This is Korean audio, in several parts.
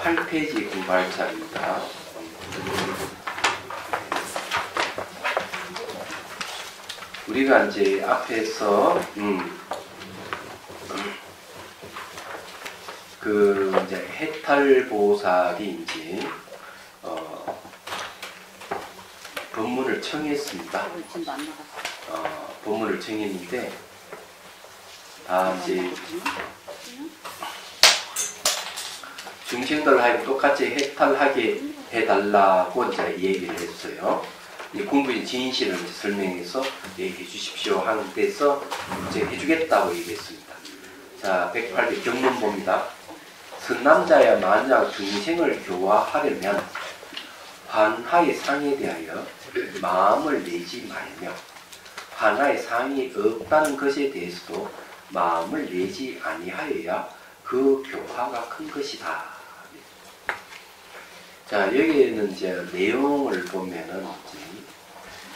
8페이지 공부할 차례입니다. 우리가 이제 앞에서 그 이제 해탈보살이 이제 법문을 청했습니다. 법문을 청했는데 이제 중생들하고 똑같이 해탈하게 해달라고 이제 얘기를 했어요. 이 공부의 진실을 이제 설명해서 얘기해 주십시오 하는 데서 이제 해주겠다고 얘기했습니다. 자, 108개 경문 봅니다. 선남자야 만약 중생을 교화하려면 환하의 상에 대하여 마음을 내지 말며 환하의 상이 없다는 것에 대해서도 마음을 내지 아니하여야 그 교화가 큰 것이다. 자, 여기에는 이제 내용을 보면은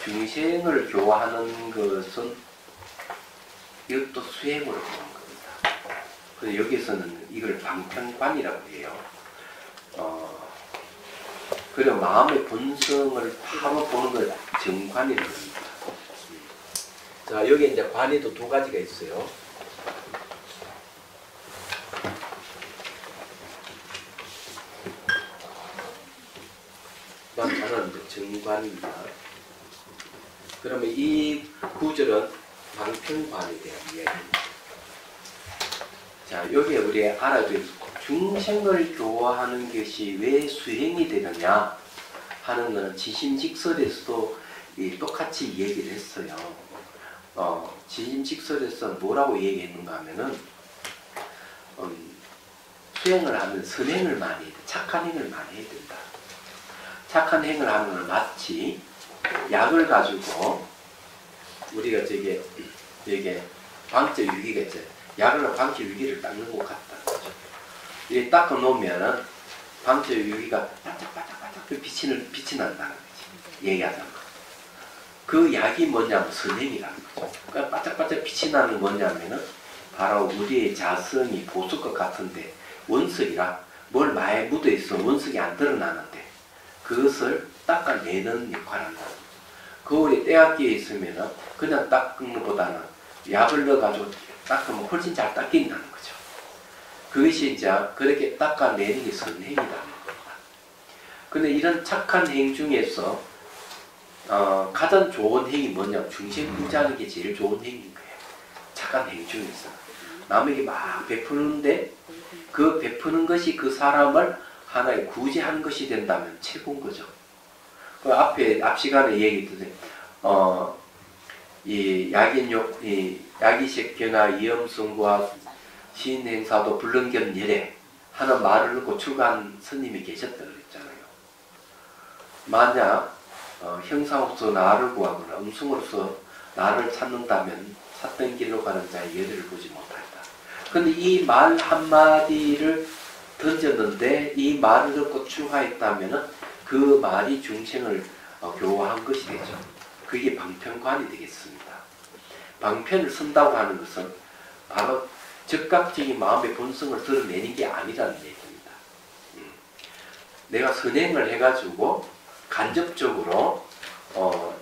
중생을 교화하는 것은 이것도 수행으로 보는 겁니다. 그래서 여기서는 이걸 방편관이라고 해요. 그리고 마음의 본성을 바로 보는 걸 정관이라고 합니다. 자, 여기 이제 관이도 두 가지가 있어요. 하나는 정관입니다. 그러면 이 구절은 방편관에 대한 이야기입니다. 자, 여기에 우리 알아둬야 중생을 교화하는 것이 왜 수행이 되느냐 하는 것은 지심직설에서도 똑같이 얘기를 했어요. 지심직설에서 뭐라고 얘기했는가 하면은 수행을 하면 선행을 많이 해야 돼. 착한 행을 많이 해야 된다. 착한 행을 하는 건 마치 약을 가지고 우리가 여기 방제 유기가 있어요. 약을 방제 유기를 닦는 것 같다. 이 닦아 놓으면은 방제 유기가 바짝바짝바짝 빛이 난다는 거지. 얘기하자면 그 약이 뭐냐면 선행이라는 거죠. 그러니까 바짝바짝 빛이 나는 게 뭐냐면은 바로 우리의 자성이 보석과 같은데 원석이라 뭘 많이 묻어 있어 원석이 안 드러나는데 그것을 닦아내는 역할을 한다. 거울에 때가 끼어 있으면 그냥 닦는 것보다는 약을 넣어가지고 닦으면 훨씬 잘 닦인다는 거죠. 그것이 이제 그렇게 닦아내는 게 선행이라는 겁니다. 근데 이런 착한 행 중에서 가장 좋은 행이 뭐냐면 중생 구제하는 게 제일 좋은 행인 거예요. 착한 행 중에서. 남에게 막 베푸는데 그 베푸는 것이 그 사람을 하나의 구제하는 것이 된다면 최고인 거죠. 그 앞 시간에 얘기했듯이, 이 야기식 변화 이염승과 신행사도 불능견 열애 하는 말을 듣고 출가한 스님이 계셨다 그랬잖아요. 만약 형상으로서 나를 구하거나 음성으로서 나를 찾는다면 찾던 길로 가는 자의 열애를 보지 못한다. 근데 이 말 한마디를 던졌는데 이 말을 듣고 출가했다면 그 말이 중생을 교화한 것이 되죠. 그게 방편관이 되겠습니다. 방편을 쓴다고 하는 것은 바로 적극적인 마음의 본성을 드러내는 게 아니라는 얘기입니다. 내가 선행을 해가지고 간접적으로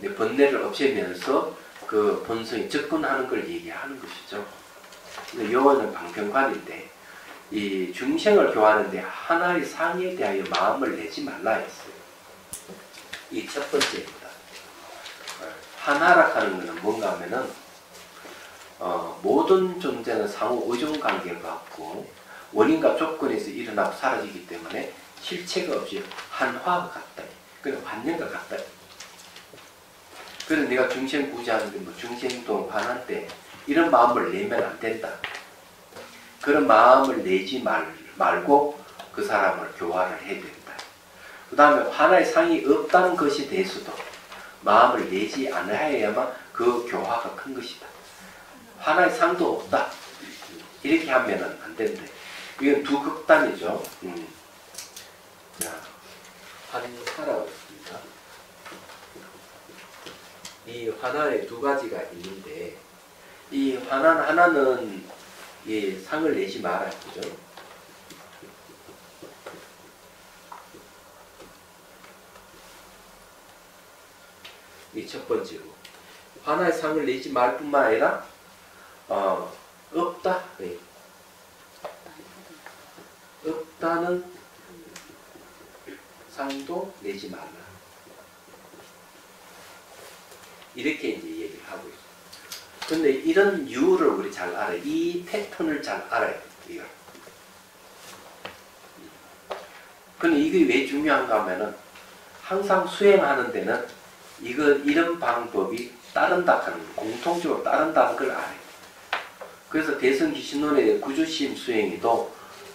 내 번뇌를 없애면서 그 본성이 접근하는 걸 얘기하는 것이죠. 요거는 방편관인데 이 중생을 교화하는데 하나의 상에 대하여 마음을 내지 말라 했어요. 이 첫 번째입니다. 하나라 하는 것은 뭔가 하면은 모든 존재는 상호 의존 관계를 갖고 원인과 조건에서 일어나고 사라지기 때문에 실체가 없이 한화가 같다. 그냥 환경과 같다. 그래서 내가 중생 구제하는데 뭐 중생도 환한데 이런 마음을 내면 안 된다. 그런 마음을 내지 말고 그 사람을 교화를 해야 된다. 그 다음에 하나의 상이 없다는 것에 대해서도 마음을 내지 않아야만 그 교화가 큰 것이다. 하나의 상도 없다. 이렇게 하면 안 된다. 이건 두 극단이죠. 자, 환하라고 했습니다. 이 환하에 두 가지가 있는데 이 하나는 예, 상을 내지 마라. 그죠? 이 첫 번째고. 하나의 상을 내지 말 뿐만 아니라, 없다. 네. 없다는 상도 내지 말라. 이렇게 이제 얘기를 하고 있어요. 근데 이런 이유를 우리 잘 알아요. 이 패턴을 잘 알아야 돼요. 이거. 근데 이게 왜 중요한가 하면은 항상 수행하는 데는 이런 방법이 따른다 하는 거, 공통적으로 따른다는 걸 알아요. 그래서 대승기신론의 구조심 수행에도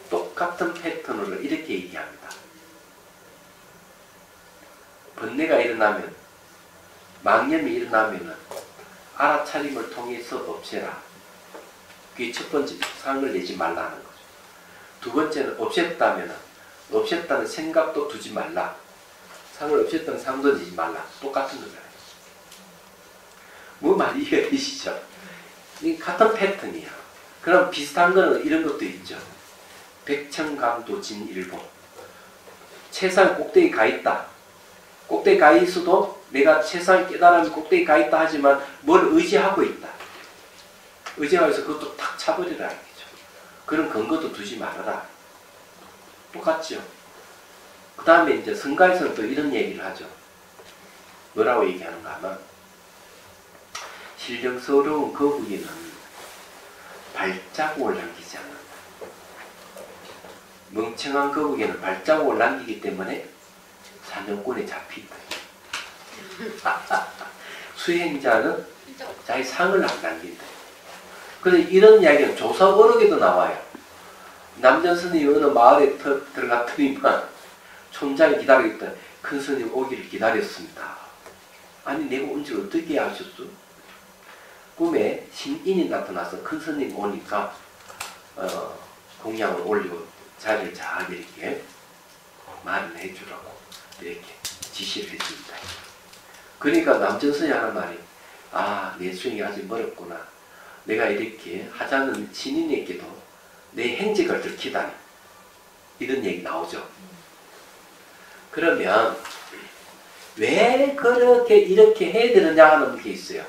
똑같은 패턴으로 이렇게 얘기합니다. 번뇌가 일어나면, 망념이 일어나면은 알아차림을 통해서 없애라. 그게 첫 번째, 상을 내지 말라는 거죠. 두 번째는 없앴다면은, 없앴다는 생각도 두지 말라. 상을 없앴다는 상도 내지 말라. 똑같은 거잖아요. 뭐 말이 이해가 되시죠? 이 같은 패턴이야. 그럼 비슷한 거는 이런 것도 있죠. 백천강도 진일보. 최상 꼭대기 가 있다. 꼭대기 가 있어도 내가 최상 깨달음이 꼭대기 가 있다 하지만 뭘 의지하고 있다. 의지하고 있어 그것도 탁 차버리라 이거죠. 그런 근거도 두지 말아라. 똑같죠. 그 다음에 이제 성가에서는 또 이런 얘기를 하죠. 뭐라고 얘기하는가 하면 신령스러운 거북이는 발자국을 남기지 않는다. 멍청한 거북이는 발자국을 남기기 때문에 사냥꾼에 잡힌다. 수행자는 자기 상을 안 남긴다. 그런데 이런 이야기는 조사어록에도 나와요. 남전 스님이 어느 마을에 들어갔더니만 촌장이 기다리고 있다. 큰 스님 오기를 기다렸습니다. 아니 내가 온 줄 어떻게 아셨어? 꿈에 신인이 나타나서 큰 스님 오니까 공양을 올리고 자리를 잘 이렇게 말을 해주라고 이렇게 지시를 해줍니다. 그러니까 남전 스님이 하는 말이 내 수행이 아직 멀었구나. 내가 이렇게 하자는 신인에게도 내 행적을 들키다니. 이런 얘기 나오죠. 그러면 왜 그렇게 이렇게 해야 되느냐 하는 게 있어요.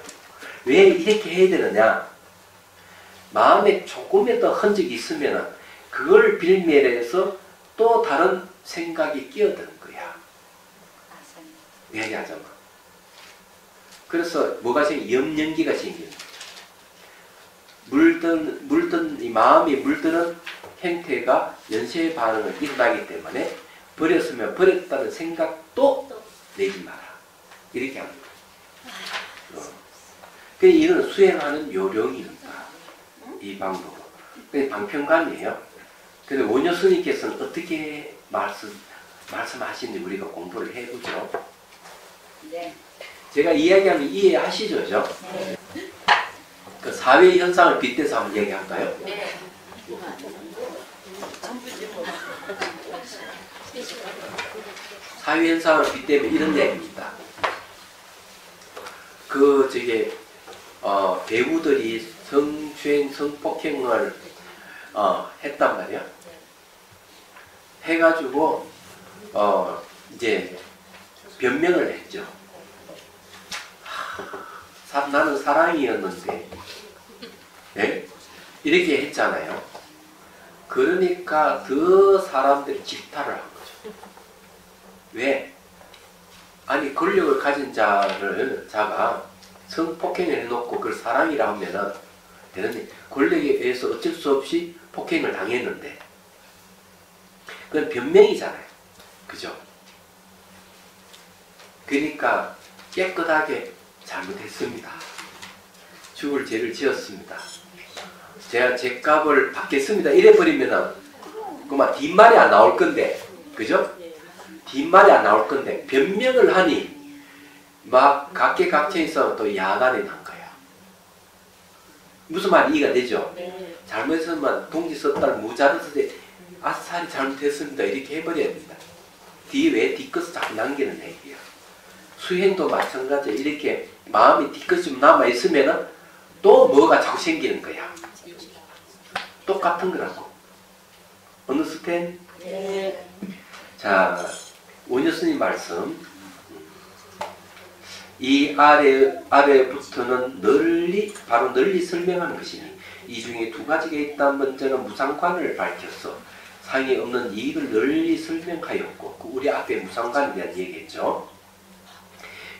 왜 이렇게 해야 되느냐? 마음에 조금이라도 흔적이 있으면 그걸 빌미해서 또 다른 생각이 끼어드는 거야. 이야기하자면. 그래서 뭐가 염연기가 생기는 거죠. 물든 이 마음이 물드는 행태가 연쇄 반응을 일어나기 때문에 버렸으면 버렸다는 생각도 내지 마라. 이렇게 합니다. 이건 수행하는 요령입니다. 이 방법은. 방편관이에요. 근데 원효 스님께서는 어떻게 말씀하시는지 우리가 공부를 해보죠. 네. 제가 이야기하면 이해하시죠? 네. 그 사회 현상을 빗대서 한번 얘기할까요? 네. 사회 현상을 빗대면 이런 얘기입니다. 배우들이 성추행, 성폭행을 했단 말이야. 해가지고 이제 변명을 했죠. 나는 사랑이었는데, 네? 이렇게 했잖아요. 그러니까 더 사람들이 질타를 한 거죠. 왜? 아니 권력을 가진 자가 성폭행을 해놓고 그걸 사랑이라 하면은 되는데 권력에 의해서 어쩔 수 없이 폭행을 당했는데 그건 변명이잖아요. 그죠? 그러니까 깨끗하게 잘못했습니다. 죽을 죄를 지었습니다. 제가 제 값을 받겠습니다. 이래버리면은 그만 뒷말이 안 나올 건데, 그죠? 뒷말이 안 나올 건데 변명을 하니 막 각계각층에서 또 야단이 난 거야. 무슨 말이 이해가 되죠? 잘못했으면 동지 썼다는 무자를 쓰되 아싸리 잘못했습니다. 이렇게 해버려야 된다. 뒤에 뒤끝을 자꾸 남기는 얘기야. 수행도 마찬가지야. 이렇게 마음이 뒤끝이 좀 남아있으면 또 뭐가 자꾸 생기는 거야. 똑같은 거라고. 어느 스탠? 자, 원효 스님 말씀. 이 아래부터는 바로 널리 설명하는 것이니 이 중에 두 가지가 있다. 먼저는 무상관을 밝혀서 상이 없는 이익을 널리 설명하였고, 우리 앞에 무상관에 대한 얘기했죠.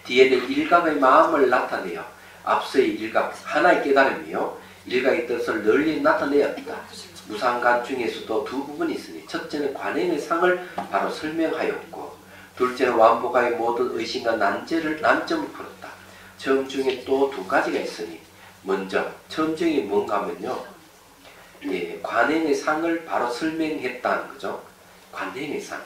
뒤에는 일각의 마음을 나타내어 앞서의 일각, 하나의 깨달음이요 일각의 뜻을 널리 나타내었다. 무상관 중에서도 두 부분이 있으니 첫째는 관행의 상을 바로 설명하였고, 둘째는 완보가의 모든 의심과 난점을 풀었다. 처음 중에 또 두 가지가 있으니 먼저 처음 중에 뭔가 하면요, 관행의 상을 바로 설명했다는 거죠. 관행의 상.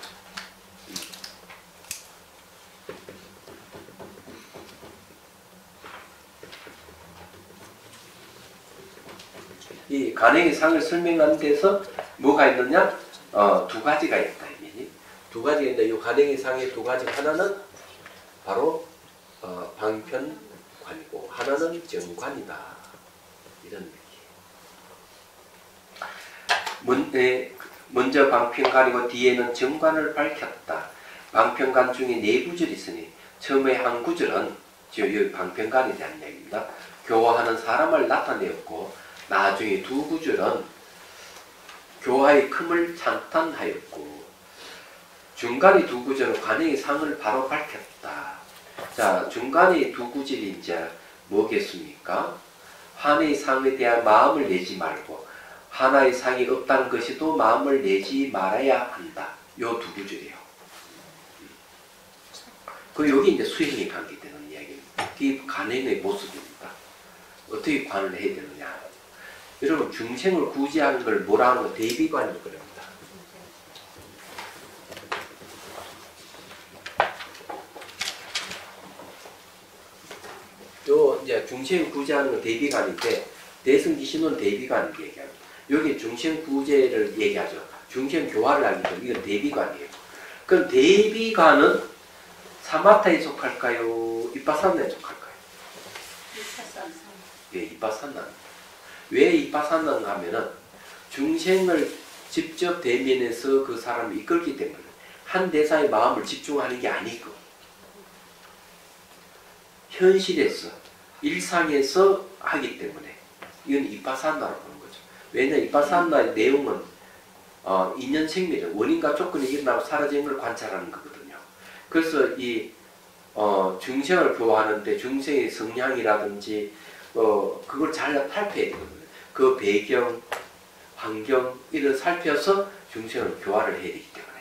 이 관행의 상을 설명하는 데서 뭐가 있느냐? 두 가지가 있다. 두 가지가 있는데 이 관행의 상의 두 가지, 하나는 바로 방편관이고 하나는 정관이다. 이런 얘기. 먼저 방편관이고 뒤에는 정관을 밝혔다. 방편관 중에 네 구절이 있으니 처음에 한 구절은 이 방편관에 대한 얘기입니다. 교화하는 사람을 나타내었고, 나중에 두 구절은 교화의 큼을 찬탄하였고, 중간의 두 구절은 관행의 상을 바로 밝혔다. 자, 중간의 두 구절이 이제 뭐겠습니까? 하나의 상에 대한 마음을 내지 말고 하나의 상이 없다는 것이도 마음을 내지 말아야 한다. 요 두 구절이에요. 여기 이제 수행에 관계되는 이야기입니다. 이 관행의 모습입니다. 어떻게 관을 해야 되느냐? 여러분, 중생을 구제하는 걸 뭐라 하는 거? 대비관이라고 그럽니다. 이제 중생 구제하는 건 대비관인데, 대승기신론 대비관을 얘기합니다. 여기 중생 구제를 얘기하죠. 중생 교화를 하기 때문에 이건 대비관이에요. 그럼 대비관은 사마타에 속할까요? 이빠사나에 속할까요? 예, 이빠사나. 왜 이빠사나인가 하면은 중생을 직접 대면해서 그 사람을 이끌기 때문에 한 대사의 마음을 집중하는 게 아니고 현실에서 일상에서 하기 때문에 이건 이빠사나라고 하는 거죠. 왜냐하면 이빠사나의 내용은 인연생멸, 원인과 조건이 일어나고 사라지는 걸 관찰하는 거거든요. 그래서 이 중생을 교화하는데 중생의 성향이라든지 그걸 잘 살펴야 되거든요. 그 배경, 환경 이런 살펴서 중생을 교화를 해야 되기 때문에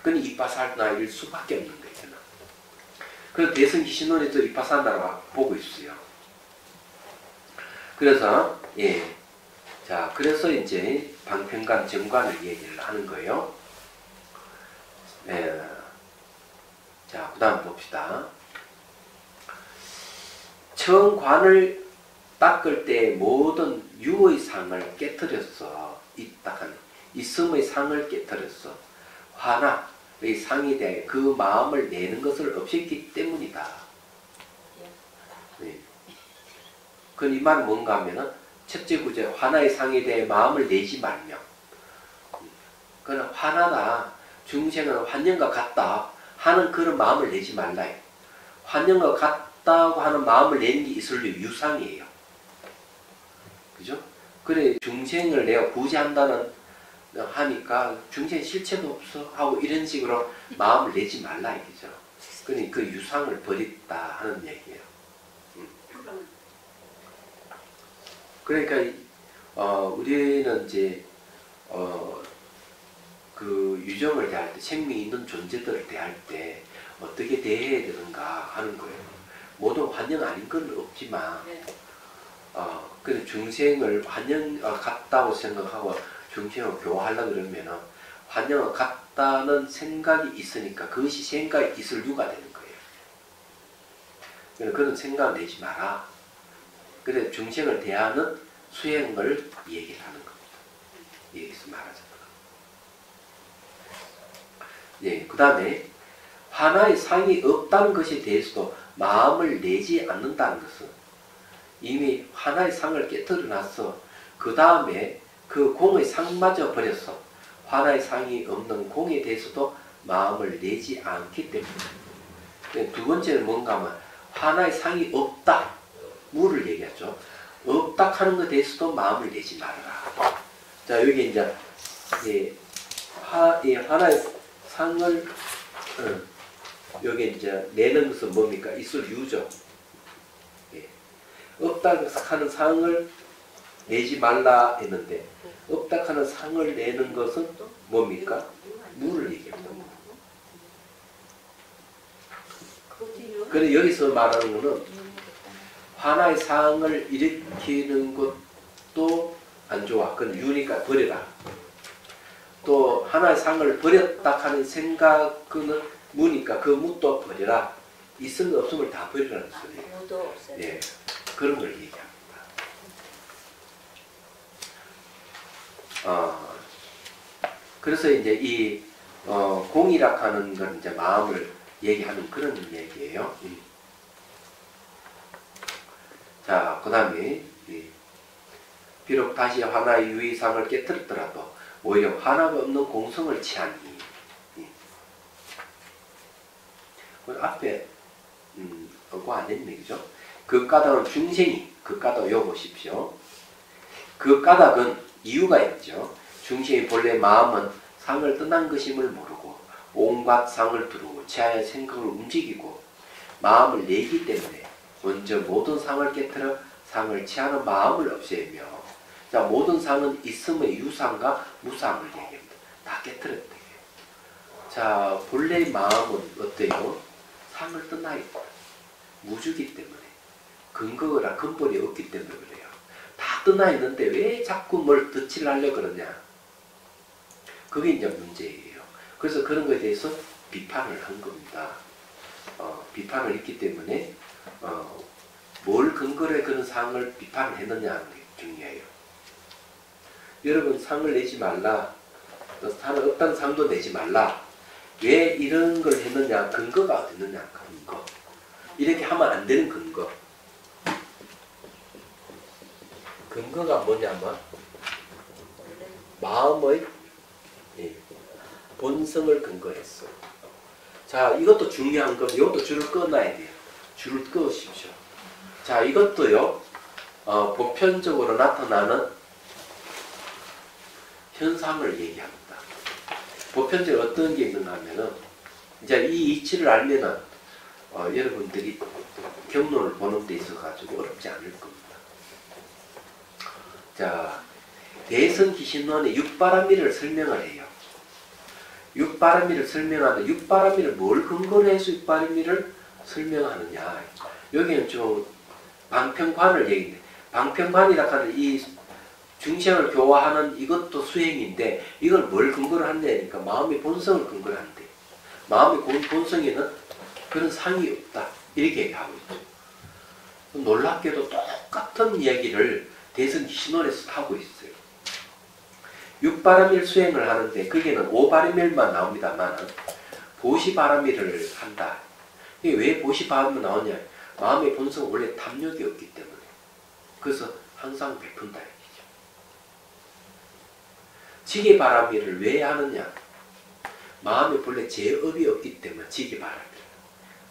그건 이빠사나일 수밖에 없는 거예요. 그래서 대승기신론에도 이빠사나라고 보고 있어요. 그래서 자, 그래서 이제 방편관, 정관을 얘기를 하는 거예요. 자, 그 다음 봅시다. 청관을 닦을 때 모든 유의 상을 깨뜨렸어. 있음의 상을 깨뜨렸어. 화나의 상에 대해 그 마음을 내는 것을 없앴기 때문이다. 네. 이 말은 뭔가 하면은 첫째 구절, 화나의 상에 대해 마음을 내지 말며. 그는 화나다. 중생은 환영과 같다 하는 그런 마음을 내지 말라. 환영과 같다고 하는 마음을 내는 게 이슬류 유상이에요. 그죠? 그래, 중생을 내가 구제한다는 하니까 중생 실체도 없어 하고 이런 식으로 마음을 내지 말라 이거죠. 그러니까 그 유상을 버렸다 하는 얘기예요. 그러니까 우리는 이제 그 유정을 대할 때, 생명이 있는 존재들을 대할 때 어떻게 대해야 되는가 하는 거예요. 모든 환영 아닌 건 없지만 그 중생을 환영 같다고 생각하고 중생을 교화하려고 그러면은 환영을 같다는 생각이 있으니까 그것이 생각이 이슬류가 되는 거예요. 그런 생각을 내지 마라. 그래, 중생을 대하는 수행을 얘기를 하는 겁니다. 여기서 말하자면. 그 다음에 하나의 상이 없다는 것에 대해서도 마음을 내지 않는다는 것은 이미 하나의 상을 깨뜨려 놨어. 그 다음에 그 공의 상마저 버렸어. 하나의 상이 없는 공에 대해서도 마음을 내지 않기 때문에. 두 번째는 뭔가 하면 하나의 상이 없다. 무를 얘기하죠. 없다 하는 것에 대해서도 마음을 내지 말아라. 자, 여기 이제 하나의 상을 여기 이제 내는 것은 뭡니까? 이술 유죠. 예. 없다 하는 상을 내지 말라 했는데 없다 하는 상을 내는 것은 뭡니까? 무를 얘기합니다. 그런데 여기서 말하는 것은 하나의 상을 일으키는 것도 안 좋아. 그건 유니까 버려라. 또 하나의 상을 버렸다 하는 생각은 무니까 그 무도 버려라. 있음 없음을 다 버리라는 소리예요. 예, 그런 걸 얘기합니다. 그래서 이제 이 공이라 하는 건 이제 마음을 얘기하는 그런 얘기예요. 자, 그 다음에 비록 다시 하나의 유의상을 깨뜨렸더라도 오히려 하나가 없는 공성을 취하니. 앞에 그거 안 했네, 그죠? 그 까닭은 중생이, 그 까닭 요 보십시오. 그 까닭은 이유가 있죠. 중생의 본래 마음은 상을 떠난 것임을 모르고 온갖 상을 두르고 취하여 생각을 움직이고 마음을 내기 때문에 먼저 모든 상을 깨뜨려 상을 취하는 마음을 없애며, 자, 모든 상은 있음의 유상과 무상을 얘기합니다. 다 깨뜨렸대요. 자, 본래의 마음은 어때요? 상을 떠나 있고 무주기 때문에 근거라 근본이 없기 때문에 그래요. 다 떠나 있는데 왜 자꾸 뭘 덧칠하려고 그러냐? 그게 이제 문제예요. 그래서 그런 것에 대해서 비판을 한 겁니다. 비판을 했기 때문에 뭘 근거로 그런 상을 비판을 했느냐 하는 게 중요해요. 여러분, 상을 내지 말라. 어떤 상도 내지 말라. 왜 이런 걸 했느냐? 근거가 어디 있느냐? 근거. 이렇게 하면 안 되는 근거. 근거가 뭐냐면 마음의 본성을 근거했어. 자, 이것도 중요한 건 이것도 줄을 꺼놔야 돼요. 줄을 끄십시오. 자, 이것도요, 보편적으로 나타나는 현상을 얘기합니다. 보편적으로 어떤 게 있는가 하면은, 이제 이 이치를 알면은, 여러분들이 경론을 보는 데 있어가지고 어렵지 않을 겁니다. 자, 대성기신론의 육바라밀을 설명을 해요. 육바라밀을 설명하는데, 육바라밀을 뭘 근거로 해서 육바라밀을 설명하느냐. 여기는 좀 방편관을 얘기해. 방편관이라 하는 이 중생을 교화하는 이것도 수행인데, 이걸 뭘 근거로 한다니까 마음의 본성을 근거로 한대. 마음의 본성에는 그런 상이 없다. 이렇게 얘기하고 있죠. 놀랍게도 똑같은 이야기를 대성기신론에서 하고 있어요. 육바라밀 수행을 하는데 거기에는 오바라밀만 나옵니다만 보시바라밀을 한다. 이게 왜 보시바라밀 나오냐? 마음의 본성은 원래 탐욕이 없기 때문에. 그래서 항상 베푼다 얘기죠. 지게바라밀을 왜 하느냐? 마음에 본래 제업이 없기 때문에 지게바라밀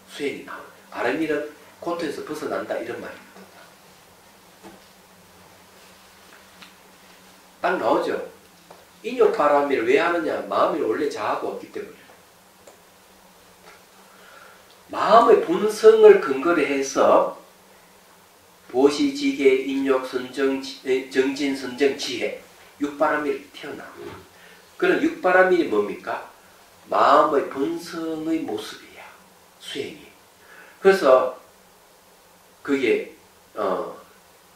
수행이 나와요. 바라밀은 고통에서 벗어난다 이런 말입니다. 딱 나오죠. 인욕바라밀을 왜 하느냐? 마음이 원래 자아가 없기 때문에. 마음의 본성을 근거로 해서 보시지계, 인욕, 선정, 정진, 선정, 지혜, 육바라밀이 튀어나옵니다. 그런 육바라밀이 뭡니까? 마음의 본성의 모습이야. 수행이. 그래서 그게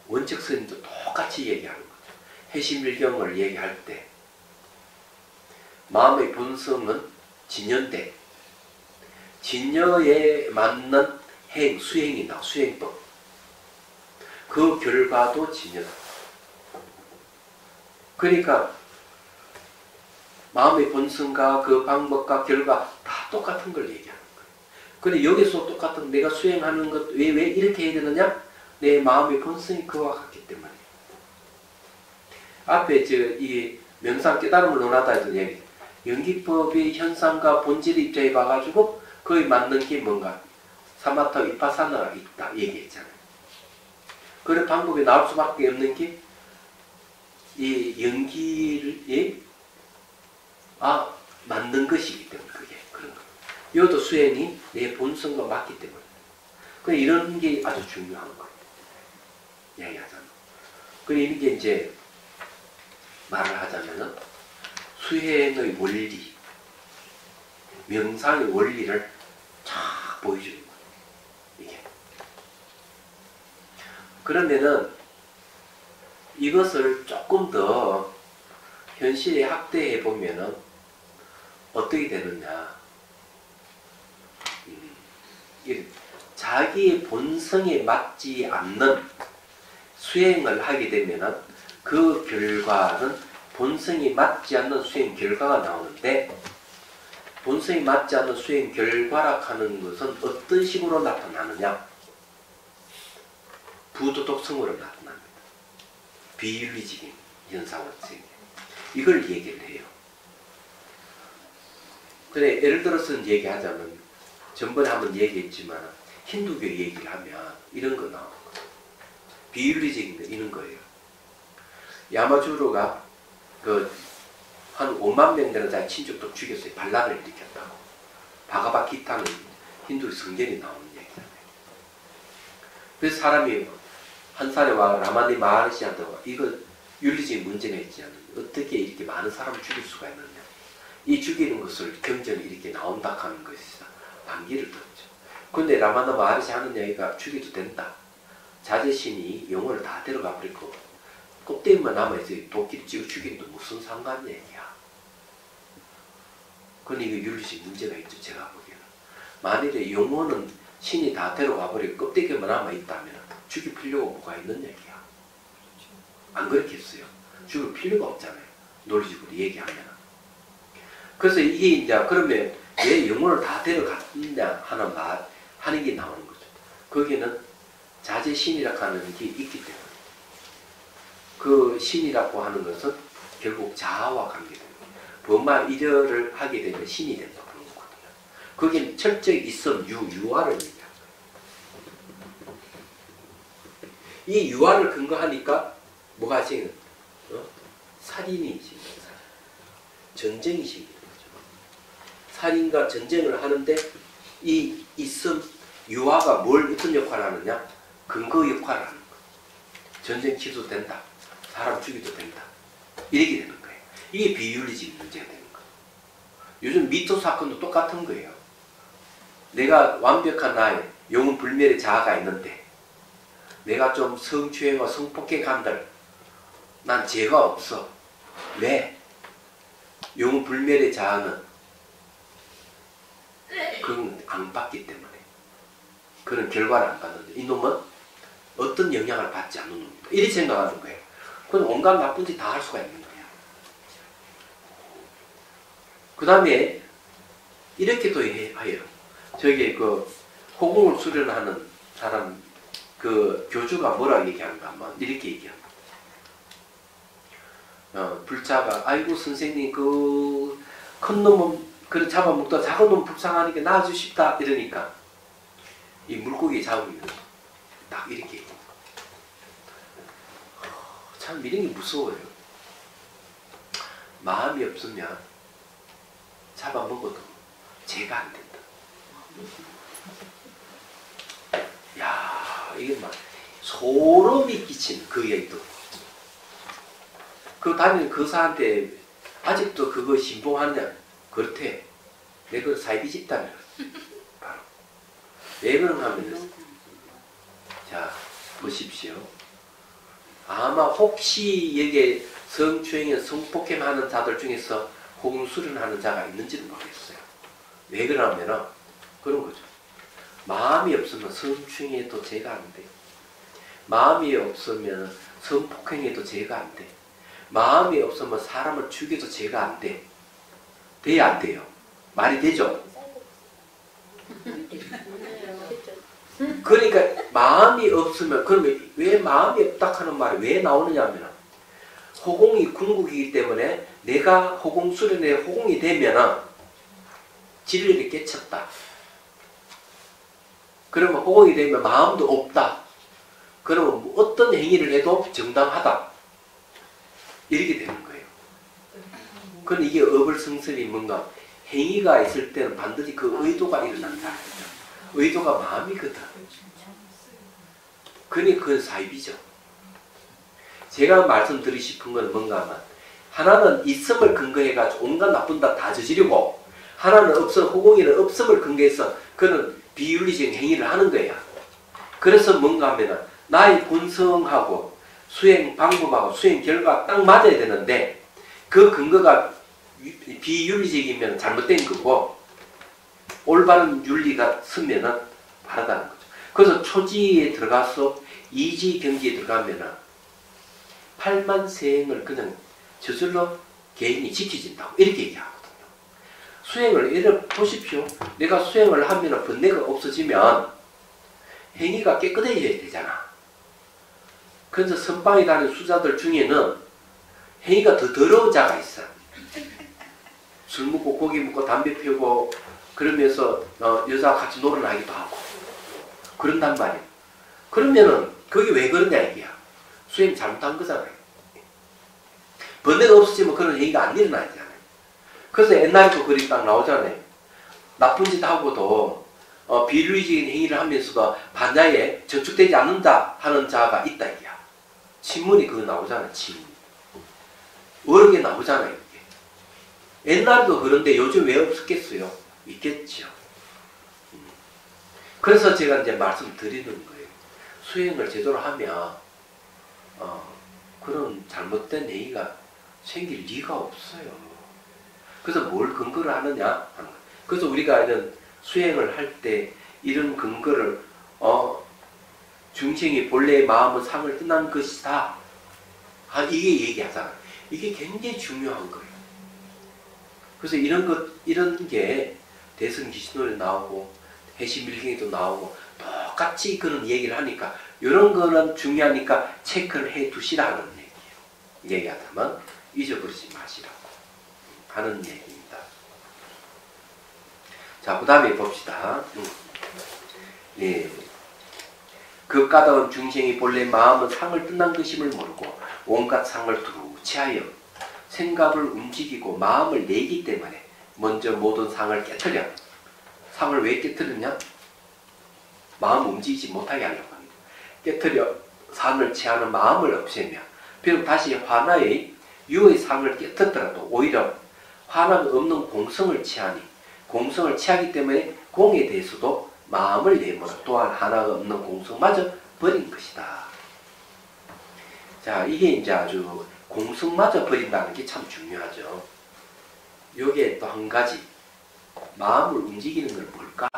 원칙 스님도 똑같이 얘기하는 거죠. 해심일경을 얘기할 때 마음의 본성은 진연대. 진여에 맞는 행, 수행이 나와. 수행법. 그 결과도 진여다. 그러니까 마음의 본성과 그 방법과 결과 다 똑같은 걸 얘기하는 거예요. 그런데 여기서 똑같은 내가 수행하는 것 왜 이렇게 해야 되느냐? 내 마음의 본성이 그와 같기 때문에. 앞에 이 명상 깨달음을 논하다 했던 얘기. 연기법의 현상과 본질의 입장에 봐가지고 그에 맞는 게 뭔가? 사마타 위파사나가 있다 얘기했잖아요. 그런 방법이 나올 수밖에 없는 게 이 연기를 만든 것이기 때문에 그게 그런 거예요. 이것도 수행이 내 본성과 맞기 때문에. 그래 이런 게 아주 중요한 거예요. 이야기하자면. 그래 이게 이제 말을 하자면은 수행의 원리, 명상의 원리를 쫙 보여주는 거예요. 이게. 그러면은 이것을 조금 더 현실에 확대해 보면은 어떻게 되느냐. 자기의 본성에 맞지 않는 수행을 하게 되면은 그 결과는 본성이 맞지 않는 수행 결과가 나오는데, 본성이 맞지 않는 수행 결과라 하는 것은 어떤 식으로 나타나느냐? 부도덕성으로 나타납니다. 비윤리적인 현상을 생겨. 이걸 얘기를 해요. 그래, 예를 들어서 얘기하자면, 전번에 한번 얘기했지만, 힌두교 얘기를 하면 이런 거 나오는 거예요. 비윤리적인 거 이런 거예요. 야마주로가 한 5만 명 되는 자기 친족도 죽였어요. 반란을 일으켰다고. 바가바기타는 힌두 성경에 나오는 얘기잖아요. 그래서 사람이 한 사람이 와 라마니 마하리시한테 이거 윤리적인 문제가 있지 않느냐. 어떻게 이렇게 많은 사람을 죽일 수가 있느냐. 이 죽이는 것을 경전이 이렇게 나온다 하는 것이 반기를 들었죠. 근데 라마나 마하리시 하는 얘기가 죽여도 된다. 자제신이 영혼을 다 데려가 버릴 거고 껍데기만 남아있어요. 도끼를 찍어 죽이는 무슨 상관 얘기야. 근데 이거 윤리적 문제가 있죠. 제가 보기에는. 만일에 영혼은 신이 다 데려가 버리고 껍데기만 남아있다면 죽일 필요가 뭐가 있는 얘기야. 안 그렇겠어요. 죽일 필요가 없잖아요. 논리적으로 얘기하면. 그래서 이게 이제 그러면 왜 영혼을 다 데려갔느냐 하는 하는 게 나오는 거죠. 거기는 자제신이라고 하는 게 있기 때문에. 그 신이라고 하는 것은 결국 자아와 관계됩니다. 범말 일혈을 하게 되면 신이 된다 그런 거거든요. 거기는 철저히 있음, 유아를 얘기합니다. 이 유아를 근거하니까 뭐가 생겨? 살인이 생겨요. 전쟁이 생기는 거죠. 살인과 전쟁을 하는데 이 있음, 유아가 어떤 역할을 하느냐? 근거 역할을 하는 거예요. 전쟁 취소도 된다. 사람 죽이도 된다. 이렇게 되는 거예요. 이게 비윤리적인 문제가 되는 거예요. 요즘 미투 사건도 똑같은 거예요. 내가 완벽한 나의 영혼 불멸의 자아가 있는데 내가 좀 성추행과 성폭행한들 난 죄가 없어. 왜? 영혼 불멸의 자아는 그건 안 받기 때문에 그런 결과를 안 받는데 이놈은 어떤 영향을 받지 않는 놈입니다. 이렇게 생각하는 거예요. 그건 온갖 나쁜 짓 다 할 수가 있는 거야. 그 다음에 이렇게도 해요. 저기 호공을 수련하는 사람 교주가 뭐라고 얘기하는가 하면 이렇게 얘기합니다. 불자가 아이고 선생님 큰 놈은 잡아먹다 작은 놈 불쌍하니까 낳아주십다 이러니까 이 물고기 잡으면 딱 이렇게 참 이런 게 무서워요. 마음이 없으면 잡아먹어도 죄가 안 된다. 야, 이게 막 소름이 끼친 그 얘기도. 그 다니는 교사한테 아직도 그거 신봉하느냐? 그렇대. 내가 그걸 사이비 집단이라. 바로. 왜 그런가 하면, 자, 보십시오. 아마 혹시 여기에 성추행에 성폭행하는 자들 중에서 호공수련하는 자가 있는지는 모르겠어요. 왜 그러냐면 그런 거죠. 마음이 없으면 성추행에도 죄가 안 돼. 마음이 없으면 성폭행에도 죄가 안 돼. 마음이 없으면 사람을 죽여도 죄가 안 돼. 돼야 안 돼요? 말이 되죠? 그러니까 마음이 없으면 그러면 왜 마음이 없다 하는 말이 왜 나오느냐 하면 호공이 궁극이기 때문에 내가 호공 수련에 호공이 되면은 진리를 깨쳤다. 그러면 호응이 되면 마음도 없다. 그러면 뭐 어떤 행위를 해도 정당하다. 이렇게 되는 거예요. 그럼 이게 어불성설이 뭔가 행위가 있을 때는 반드시 그 의도가 일어난다. 의도가 마음이거든. 그러니 그건 사입이죠. 제가 말씀드리고 싶은 건 뭔가 하면 하나는 있음을 근거해가지고 온갖 나쁜 다 저지르고 하나는 호공이는 없음을 근거해서 그는 비윤리적인 행위를 하는 거야. 그래서 뭔가 하면은 나의 본성하고 수행 방법하고 수행 결과가 딱 맞아야 되는데 그 근거가 비윤리적이면 잘못된 거고 올바른 윤리가 서면은 바르다는 거죠. 그래서 초지에 들어가서 이지 경지에 들어가면은 팔만세행을 그냥 저절로 개인이 지켜진다고 이렇게 얘기하거든요. 수행을 예를 보십시오. 내가 수행을 하면 번뇌가 없어지면 행위가 깨끗해져야 되잖아. 그래서 선방에 다니는 수자들 중에는 행위가 더 더러운 자가 있어. 술 먹고 고기 먹고 담배 피우고 그러면서 여자와 같이 놀아나기도 하고 그런단 말이에요. 그러면은 그게 왜 그러냐 이게야. 수행 잘못한 거잖아요. 번뇌가 없어지면 그런 행위가 안 일어나야 되잖아요. 그래서 옛날에도 글이 딱 나오잖아요. 나쁜 짓 하고도 비윤리적인 행위를 하면서도 반야에 저축되지 않는다 하는 자가 있다 이게야. 신문이 그거 나오잖아요. 신문. 여러 개 나오잖아요. 이게. 옛날도 그런데 요즘 왜 없었겠어요? 있겠죠. 그래서 제가 이제 말씀드리는 거예요. 수행을 제대로 하면 그런 잘못된 행위가 생길 리가 없어요. 그래서 뭘 근거를 하느냐? 그래서 우리가 이런 수행을 할 때 이런 근거를 중생이 본래의 마음은 상을 떠난 것이다. 이게 얘기하잖아요. 이게 굉장히 중요한 거예요. 그래서 이런 게 대승기신론에 나오고 해시밀경에도 나오고 똑같이 그런 얘기를 하니까 이런 거는 중요하니까 체크를 해 두시라는 얘기예요. 얘기하다면 잊어버리지 마시라고 하는 얘기입니다. 자, 그 다음에 봅시다. 예. 그 까다로운 중생이 본래 마음은 상을 떠난 것임을 모르고 온갖 상을 두루치하여 생각을 움직이고 마음을 내기 때문에 먼저 모든 상을 깨트려. 상을 왜 깨트렸냐? 마음 움직이지 못하게 하려고 합니다. 깨트려 상을 취하는 마음을 없애며 비록 다시 화나의 유의 상을 깨트더라도 오히려 화나가 없는 공성을 취하니 공성을 취하기 때문에 공에 대해서도 마음을 내모라. 또한 하나가 없는 공성마저 버린 것이다. 자, 이게 이제 아주 공성마저 버린다는 게 참 중요하죠. 여기에 또 한 가지 마음을 움직이는 건 뭘까?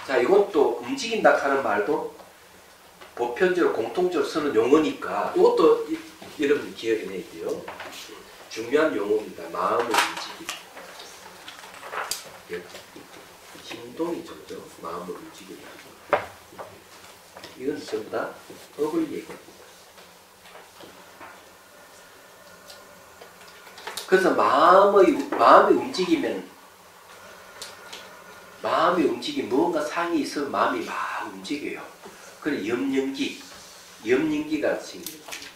자, 이것도 움직인다 하는 말도 보편적으로 공통적으로 쓰는 용어니까 이것도 여러분 기억해 내야 돼요. 중요한 용어입니다. 마음을 움직이는. 행동이죠. 그죠? 마음을 움직이는. 이건 전부 다 업을 얘기합니다. 그래서 마음이 움직이면 뭔가 상이 있으면 마음이 막 움직여요. 그래서 염연기가 생기는 겁니다.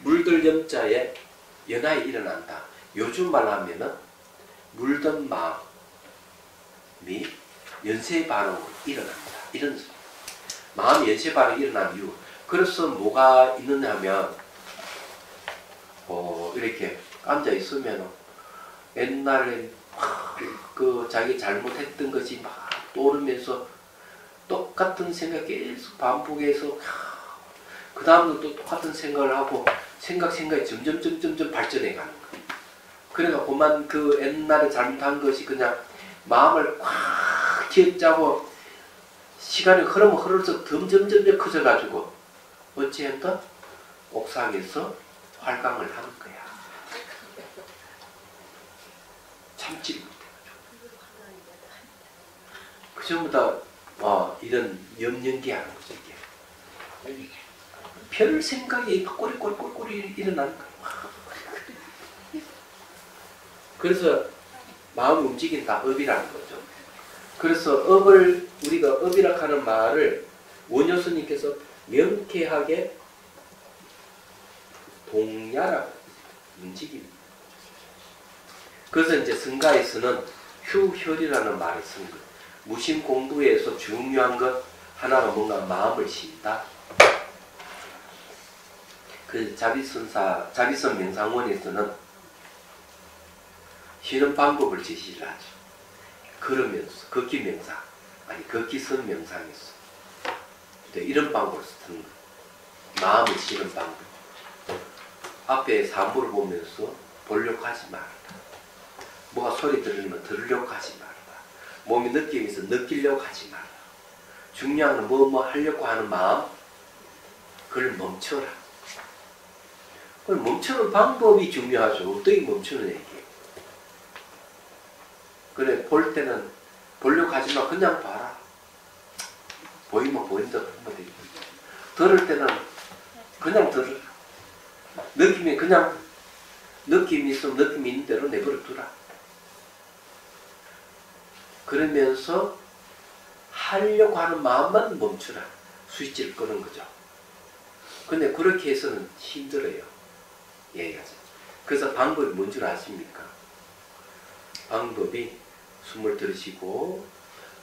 물들 염자에 연하에 일어난다. 요즘 말로 하면은 물든 마음이 연쇄 반응으로 일어납니다. 이런 마음이 연쇄 반응이 일어난 이유. 그래서 뭐가 있느냐 하면 이렇게 앉아 있으면 옛날에 그 자기 잘못했던 것이 막 떠오르면서 똑같은 생각 계속 반복해서 그 다음도 또 똑같은 생각을 하고 생각이 점점 발전해 가는 거예요. 그러니까 그만 그 옛날에 잘못한 것이 그냥 마음을 꽉 쥐어짜고 시간이 흐르면 흐를수록 점점 커져가지고 어찌한다? 옥상에서 활강을 하는 거야. 참지를 못해가지고. 그 전부 다 이런 염연기 하는 거죠. 이게. 별 생각이 꼬리꼬리 일어나는 거예요. 그래서 마음이 움직인다. 업이라는 거죠. 그래서 업을 우리가 업이라 하는 말을 원효 스님께서 명쾌하게 동야라고 움직입니다. 그래서 이제 성가에서는 휴혈이라는 말을 쓴 거예요. 무심 공부에서 중요한 것 하나가 뭔가 마음을 쉰다. 그 자비선 명상원에서는 쉬는 방법을 제시를 하죠. 걸으면서 걷기 명상, 아니 걷기 선 명상에서 이런 방법을 쓰는 거예요. 마음을 쉬는 방법. 앞에 사물을 보면서 보려고 하지 말아라. 뭐가 소리 들으면 들으려고 하지 말아라. 몸이 느끼면서 느끼려고 하지 말아라. 중요한 건 뭐 하려고 하는 마음, 그걸 멈춰라. 그걸 멈추는 방법이 중요하죠. 어떻게 멈추는 얘기예요. 그래, 볼 때는 보려고 하지 마. 그냥 봐라. 보이면 보인다. 들을 때는 그냥 들으라. 느낌이 그냥 느낌이 있으면 느낌이 있는 대로 내버려 두라. 그러면서 하려고 하는 마음만 멈추라. 스위치를 끄는 거죠. 근데 그렇게 해서는 힘들어요. 얘기하죠. 그래서 방법이 뭔 줄 아십니까? 방법이 숨을 들이쉬고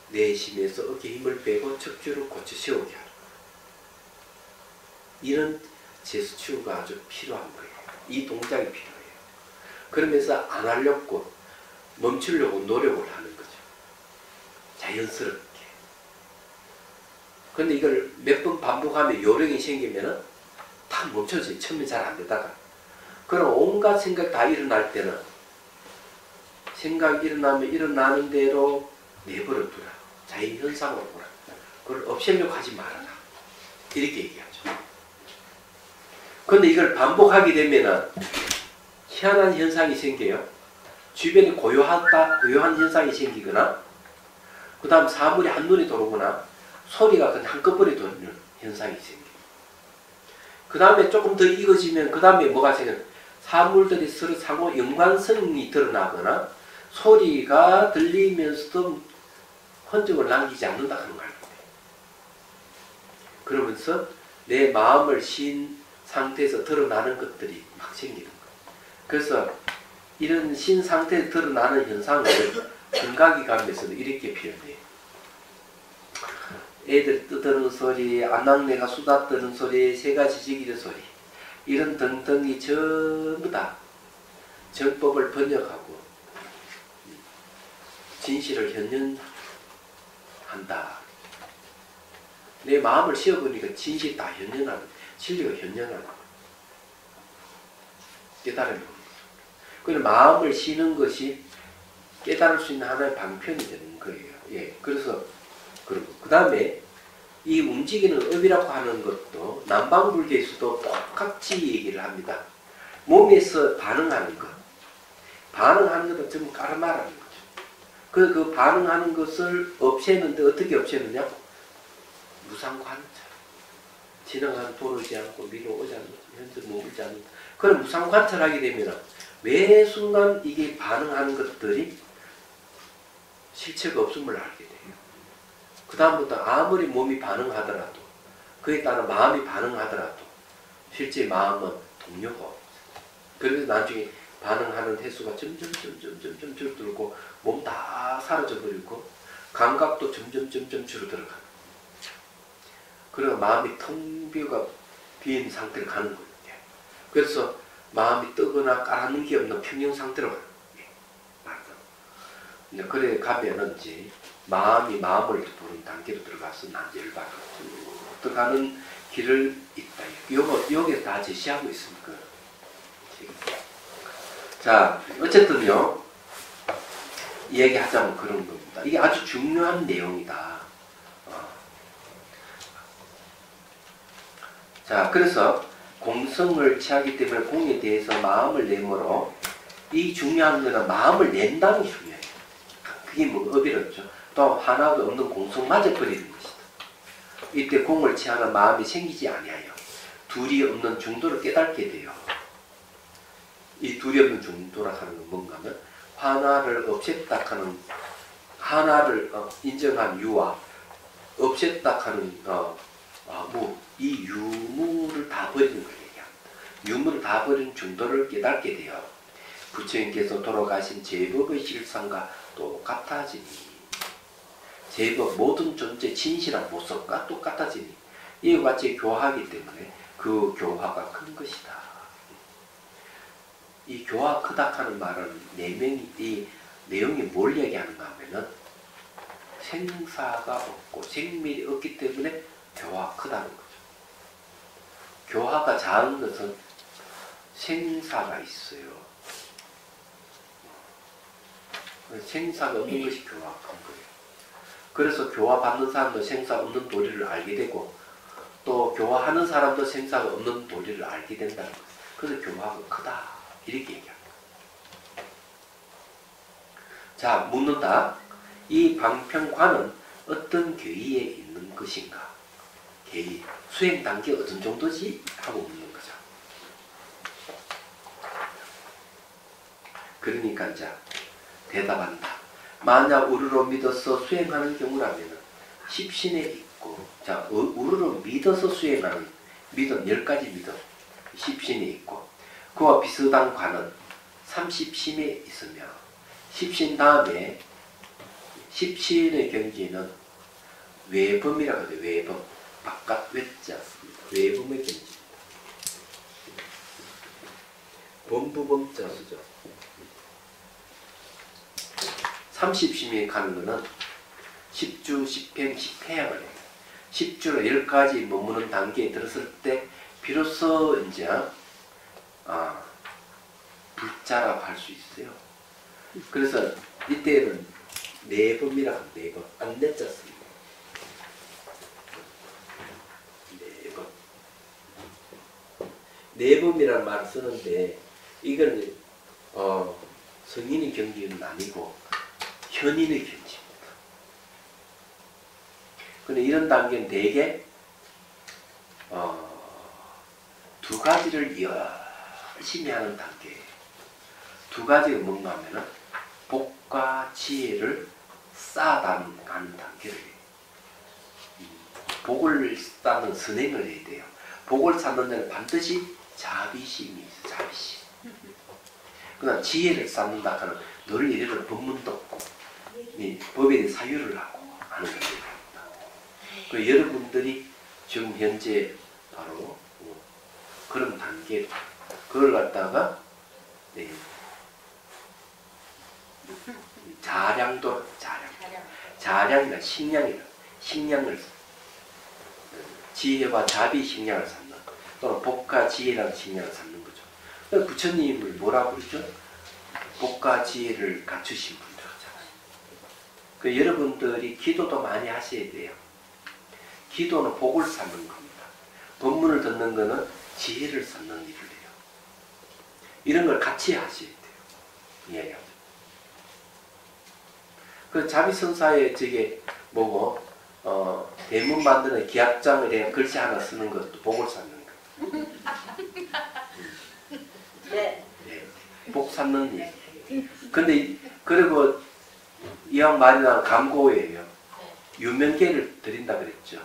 내쉬면서 어깨 힘을 빼고 척추를 고쳐 세우게 하라. 이런 제스처가 아주 필요한 거예요. 이 동작이 필요해요. 그러면서 안 하려고 멈추려고 노력을 하는 거죠. 자연스럽게. 근데 이걸 몇 번 반복하면 요령이 생기면은 다 멈춰져요. 처음에 잘 안 되다가. 그럼 온갖 생각 다 일어날 때는 생각이 일어나면 일어나는 대로 내버려 두라. 자연현상으로 보라. 그걸 없애려고 하지 말아라. 이렇게 얘기하죠. 근데 이걸 반복하게 되면은 희한한 현상이 생겨요. 주변이 고요한 현상이 생기거나, 그 다음 사물이 한눈에 들어오거나, 소리가 그냥 한꺼번에 들리는 현상이 생겨요. 그 다음에 조금 더 익어지면, 그 다음에 뭐가 생겨요? 사물들이 서로 상호 연관성이 드러나거나, 소리가 들리면서도 흔적을 남기지 않는다 하는 거예요. 그러면서 내 마음을 쉰 상태에서 드러나는 것들이 막 생기는 거예요. 그래서 이런 신 상태에서 드러나는 현상을 감각이감에서는 이렇게 표현해요. 애들 떠드는 소리, 안낙내가 수다 떠는 소리, 새가 지지기는 소리, 이런 등등이 전부 다 정법을 번역하고 진실을 현현한다. 내 마음을 씌워보니까 진실이 다 현현하는, 진리가 현현하는 깨달음이 옵니다. 그래서 마음을 쉬는 것이 깨달을 수 있는 하나의 방편이 되는 거예요. 예, 그래서 그 다음에 이 움직이는 업이라고 하는 것도 남방불교에서도 똑같이 얘기를 합니다. 몸에서 반응하는 것. 반응하는 것은 전부 까르마라는 거죠. 그 반응하는 것을 없애는데 어떻게 없애느냐? 무상관찰. 지나가는 도르지 않고 미로 오지 않고 현재 머물지 않는다. 그럼 무상관찰하게 되면 매 순간 이게 반응하는 것들이 실체가 없음을 알게 돼요. 그 다음부터 아무리 몸이 반응하더라도, 그에 따라 마음이 반응하더라도 실제 마음은 동료가 없어요. 그래서 나중에 반응하는 횟수가 점점 줄어들고 몸 다 사라져버리고 감각도 점점 줄어들어가요. 그래서 마음이 텅 빈 상태로 가는 거예요. 그래서 마음이 뜨거나 까는 게 없는 평형 상태로 가요. 이제 그래 가면은 이제 마음이 마음을 부르는 단계로 들어가서 난제를 받고 들어가는 길을 있다. 요게 다 제시하고 있습니다. 자, 어쨌든요, 얘기하자면 그런 겁니다. 이게 아주 중요한 내용이다. 자, 그래서 공성을 취하기 때문에 공에 대해서 마음을 내므로 이 중요한 거는 마음을 낸다는 게 중요해요. 그게 뭐 업이랬죠. 또 하나도 없는 공성마저 버리는 것이다. 이때 공을 취하는 마음이 생기지 아니하여 둘이 없는 중도를 깨닫게 돼요. 이 둘이 없는 중도라 하는 건 뭔가 하면 하나를 없앴다 하는 하나를 인정한 유와 없앴다 하는 무, 이 유무를 다 버리는 걸 얘기합니다. 유무를 다 버리는 중도를 깨닫게 돼요. 부처님께서 돌아가신 제법의 실상과 똑같아지니 제법 모든 존재 진실한 모습과 똑같아지니 이와 같이 교화하기 때문에 그 교화가 큰 것이다. 이 교화 크다 하는 말은 이 내용이 뭘 얘기하는가 하면은 생사가 없고 생멸이 없기 때문에 교화 크다는 거죠. 교화가 작은 것은 생사가 있어요. 생사가 없는 것이 교화가 큰 거예요. 그래서 교화 받는 사람도 생사 없는 도리를 알게 되고 또 교화하는 사람도 생사가 없는 도리를 알게 된다는 거예요. 그래서 교화가 크다 이렇게 얘기합니다. 자, 묻는다. 이 방편관은 어떤 계의에 있는 것인가? 계의, 수행 단계 어떤 정도지? 하고 묻는 거죠. 그러니까 이제 대답한다. 만약 우르로 믿어서 수행하는 경우라면 십신에 있고, 자, 우르로 믿어서 수행하는 믿음, 10가지 믿음, 십신에 있고, 그와 비슷한 관은 30심에 있으며, 십신 다음에 십신의 경지는 외범이라고 하죠. 외범. 바깥 외자. 외범의 경지. 범부범자 쓰죠. 30심에 가는 거는 10주, 10행, 10회양을 해요. 10주로 10가지 머무는 단계에 들었을 때 비로소 이제 불자라고 할 수 있어요. 그래서 이때는 내범이라고 합니다. 내범. 안내자 씁니다. 내범. 내범이라는 말을 쓰는데 이건 성인의 경지는 아니고 현인의 경지입니다. 근데 이런 단계는 대개 두 가지를 열심히 하는 단계예요. 두 가지가 뭔가 하면은 복과 지혜를 쌓아가는 단계를 해요. 복을 쌓는 선행을 해야 돼요. 복을 쌓는 데는 반드시 자비심이 있어요. 자비심. 그다음 지혜를 쌓는다 하는 늘 이래를 법문도 없고 법에 대해 사유를 하고 하는 것입니다. 그 여러분들이 지금 현재 바로 그런 단계 그걸 갖다가 자량이나 식량을 지혜와 자비 식량을 쌓는 또는 복과 지혜라는 식량을 쌓는 거죠. 그러니까 부처님을 뭐라고 그러죠? 복과 지혜를 갖추신 분들 하잖아요. 그 여러분들이 기도도 많이 하셔야 돼요. 기도는 복을 쌓는 겁니다. 법문을 듣는 거는 지혜를 쌓는 일을 해요. 이런 걸 같이 하셔야 돼요. 이해하죠? 그 자비선사에 저게 뭐고 대문 만드는 기합장에 대한 글씨 하나 쓰는 것도 복을 쌓는 거예요. 네. 복 쌓는 일. 근데 그리고 이왕 말이 나온 감고예요. 유명계를 드린다 그랬죠.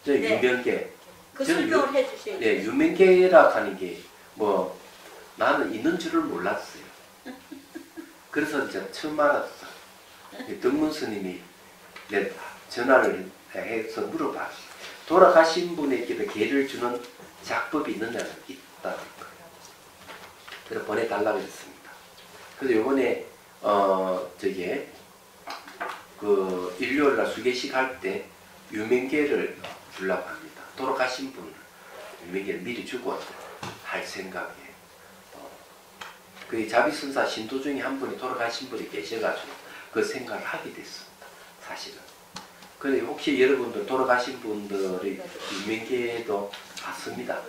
저 유명계. 그 설명을 해주세요. 네, 유명계라 하는 게 뭐 나는 있는 줄을 몰랐어요. 그래서 이제 처음 알았어. 덕문 스님이 전화를 해서 물어봤어요. 돌아가신 분에게도 계를 주는 작법이 있느냐는 있다는 거예요. 그래서 보내달라고 했습니다. 그래서 요번에 저게 그 일요일날 수계식 할 때 유명계를 주려고 합니다. 돌아가신 분을 유명계를 미리 주고 할 생각이에요. 그 자비순사 신도 중에 한 분이 돌아가신 분이 계셔가지고 그 생각을 하게 됐습니다. 사실은. 그런데 혹시 여러분들 돌아가신 분들의 유명계도 받습니다.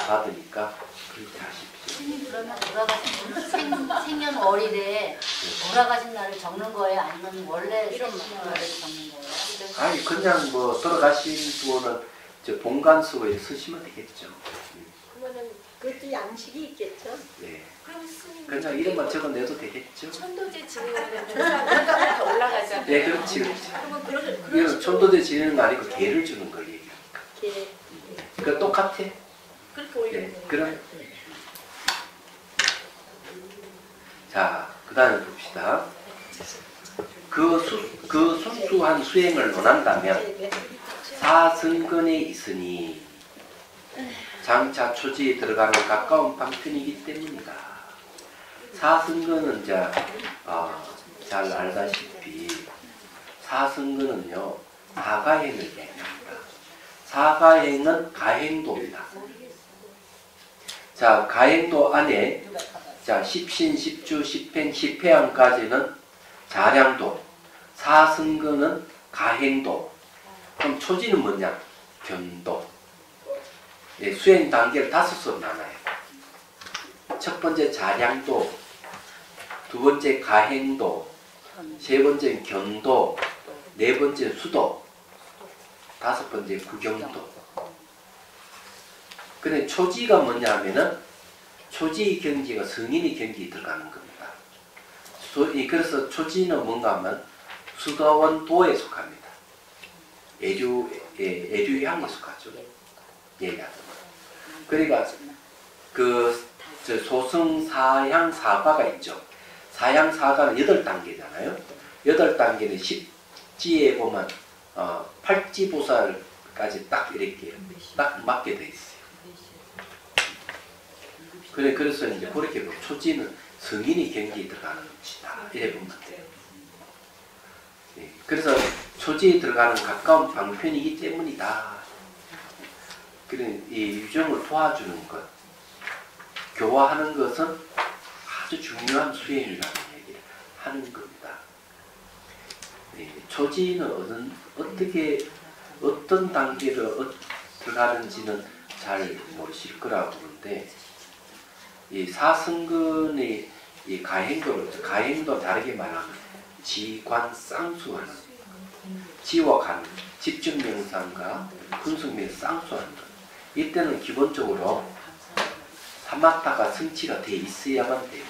받으니까 그렇게 하십시오. 스님 그러면 돌아가신 분 생년월일에 돌아가신 날을 적는 거예요? 아니면 원래 생년월일을 적는 거예요? 아니 그냥 뭐 돌아가신 분은 저 본관수에 쓰시면 되겠죠. 그러면은 그것도 양식이 있겠죠? 네. 그럼 스님 그냥 이름만 적어내도 되겠죠. 천도제 지내면 조사가 올라가잖아요. 네, 그렇지, 그렇지. 그러면 그런 이건 천도제 지내는 거 아니고 개를 주는 걸 얘기하니까. 게 그러니까 똑같아. 그렇게 올리면 네, 돼요. 그럼. 자, 그 다음에 봅시다. 그 순수한 수행을 논한다면 사승근에 있으니 장차 초지에 들어가는 가까운 방편이기 때문이다. 사승근은 이제 잘 알다시피 사승근은요 사가행을 얘기합니다. 사가행은 가행도입니다. 자, 가행도 안에 자, 십신, 십주, 십행, 십회양까지는 자량도, 사승근은 가행도. 그럼 초지는 뭐냐? 견도. 예, 수행 단계를 5수로 나눠요. 첫 번째 자량도, 두 번째 가행도, 세 번째 견도, 네 번째 수도, 다섯 번째 구경도. 근데 초지가 뭐냐면은 초지 경지가 성인의 경지에 들어가는 겁니다. 그래서 초지는 뭔가 하면 수도원도에 속합니다. 애류향에 속하죠. 얘기하자면. 그러니까 소승, 사향, 사가가 있죠. 사향, 사가는 8단계잖아요. 8단계는 10지에 보면 8지보살까지 딱 이렇게 딱 맞게 돼 있어요. 그래서 이제 그렇게 초지는 성인이 경지에 들어가는 것이다. 이래 보면 돼요. 네, 그래서 초지에 들어가는 가까운 방편이기 때문이다. 이 유정을 도와주는 것, 교화하는 것은 아주 중요한 수행이라는 얘기를 하는 겁니다. 네, 초지는 어떤 단계로 들어가는지는 잘 모르실 거라고 보는데, 이 사승근의 이 가행도 다르게 말하면 지관 쌍수하는, 지와 관, 집중명상과 분석명상 쌍수하는 것. 이때는 기본적으로 사마타가 성취가 돼 있어야만 돼요.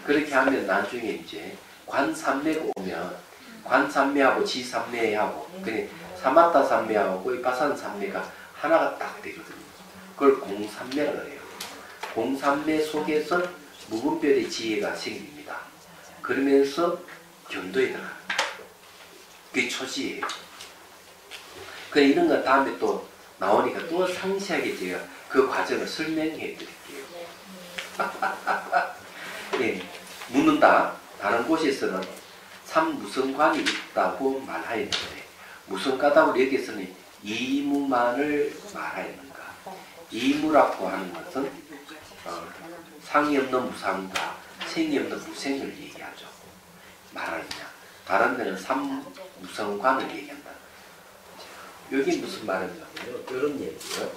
그렇게 하면 나중에 이제 관삼매가 오면 관삼매하고 지삼매하고 그냥 사마타 삼매하고 이 바산 삼매가 하나가 딱 되거든요. 그걸 공삼매라고 해요. 공삼매 속에서 무분별의 지혜가 생깁니다. 그러면서 견도에 들어가요. 그게 초지예요. 그래 이런 거 다음에 또 나오니까 또 상세하게 제가 그 과정을 설명해 드릴게요. 예, 묻는다. 다른 곳에서는 삼무성관이 있다고 말하였는데 무성가다고 여기서는 이무만을 말하였는가. 이무라고 하는 것은 상이 없는 무상과 생이 없는 무생을 얘기하죠. 말하느냐. 다른 데는 삼무성관을 얘기한다. 여기 무슨 말이냐면요. 이런 얘기예요.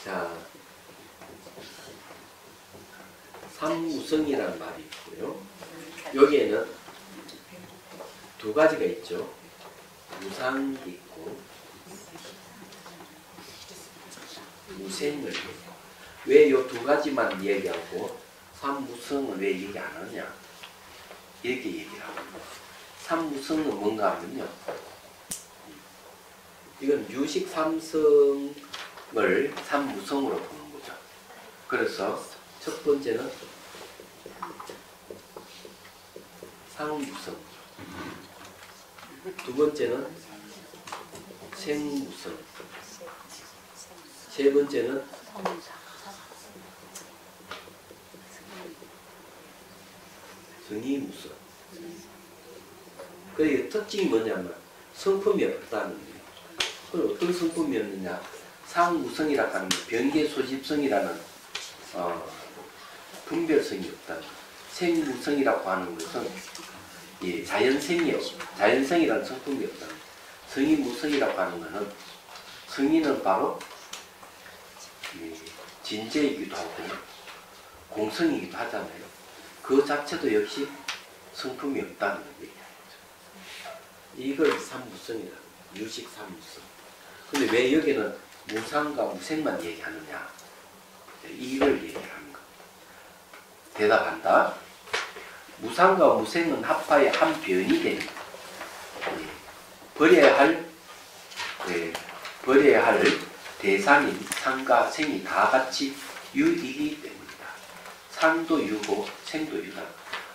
자, 삼무성이라는 말이 있고요. 여기에는 두 가지가 있죠. 무상이 있고 무생을 있고. 왜 이 두 가지만 얘기하고 삼무성을 왜 얘기 안 하냐? 이렇게 얘기를 합니다. 삼무성은 뭔가 하면요. 이건 유식 삼성을 삼무성으로 보는 거죠. 그래서 첫 번째는 상무성, 두 번째는 생무성, 세 번째는 성이무성. 그 특징이 뭐냐면 성품이 없다는 거예요. 그럼 어떤 성품이 없느냐? 상무성이라고 하는 변계소집성이라는 분별성이 없다는 거예요. 생무성이라고 하는 것은 자연성이라는 성품이 없다는 거예요. 성이무성이라고 하는 것은 성인은 바로 진재이기도 하고 공성이기도 하잖아요. 그 자체도 역시 성품이 없다는 얘기하는 거죠. 이걸 삼무성이라는 거예요. 유식 삼무성. 근데 왜 여기는 무상과 무생만 얘기하느냐? 이걸 얘기하는 겁니다. 대답한다. 무상과 무생은 합파의 한 변이 됩니다. 버려야 할 대상인 상과 생이 다 같이 유이기 때문이다. 상도 유고 생도 유다.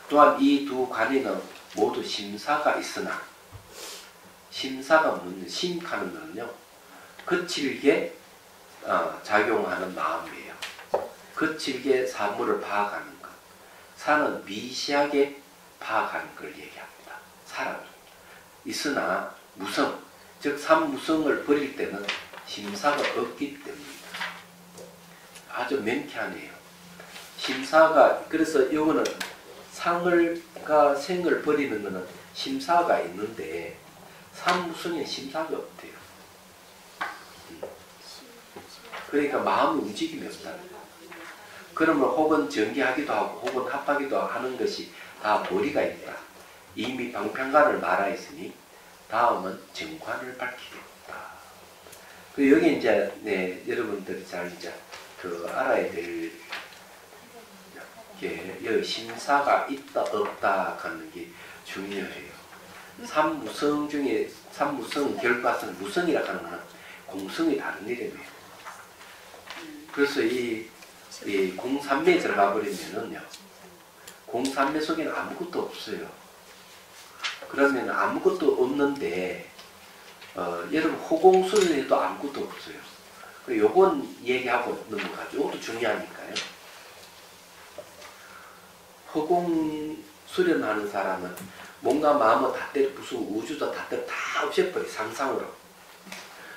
또한 이 두 관에는 모두 심사가 있으나 심사가 묻는 심하는 것은요 거칠게 작용하는 마음이에요. 거칠게 사물을 파악하는 것. 사는 미시하게 파악하는 걸 얘기합니다. 사람. 있으나 무성, 즉 삼무성을 버릴 때는 심사가 없기 때문입니다. 아주 명쾌하네요. 심사가, 그래서 이거는 상을과 생을 버리는 것은 심사가 있는데 삼무성에 심사가 없대요. 그러니까 마음의 움직임이 없다는 거예요. 그러면 혹은 전개하기도 하고 혹은 합하기도 하는 것이 다 도리가 있다. 이미 방편관을 말하였으니 다음은 정관을 밝히겠다. 그 여기 이제 여러분들이 잘 이제 알아야 될 게 여기 심사가 있다 없다 하는 게 중요해요. 삼무성 중에 삼무성 결과성 무성이라 하는 것은 공성이 다른 이름이에요. 그래서 이 공삼매에 들어가 버리면은요, 공삼매 속에는 아무것도 없어요. 그러면 아무것도 없는데, 여러분 호공수련에도 아무것도 없어요. 요건 얘기하고 넘어가죠. 이것도 중요하니까요. 호공수련하는 사람은 뭔가 마음을 다 때려 부수고 우주도 다 때려 다 없애버려. 상상으로.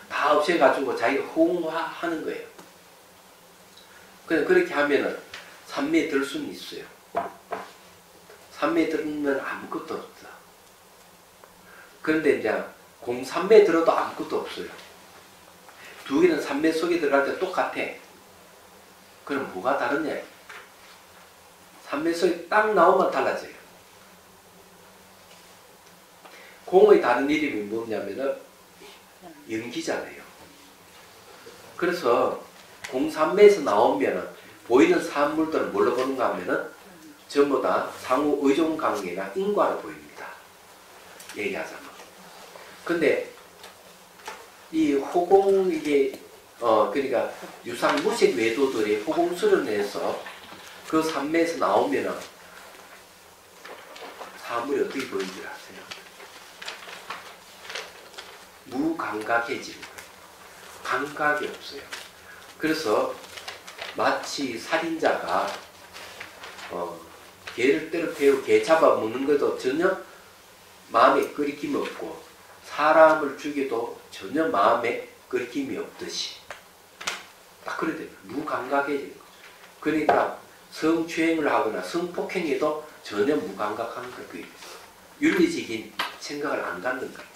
다 없애가지고 자기가 호응하는 거예요. 그냥 그렇게 하면은 삼매에 들 수는 있어요. 삼매에 들면 아무것도 없어. 그런데 이제 공삼매에 들어도 아무것도 없어요. 두 개는 삼매 속에 들어갈 때 똑같아. 그럼 뭐가 다르냐? 삼매 속에 딱 나오면 달라져요. 공의 다른 이름이 뭐냐면은 연기잖아요. 그래서 공삼매에서 나오면은 보이는 사물들은 뭘로 보는가 하면은 전부 다 상호 의존 관계나 인과로 보입니다. 얘기하자면. 근데 이 호공 이게 그러니까 유상 무색 외도들이 호공 수련해서 그 삼매에서 나오면은 사물이 어떻게 보이는지 아세요? 무감각해지는 거예요. 감각이 없어요. 그래서 마치 살인자가 개를 때려 태우고 개 잡아먹는 것도 전혀 마음에 끓이김이 없고 사람을 죽여도 전혀 마음에 끓이김이 없듯이 딱 그래야 돼요. 무감각해지는 거죠. 그러니까 성추행을 하거나 성폭행에도 전혀 무감각한 거예요. 윤리적인 생각을 안 갖는 거예요.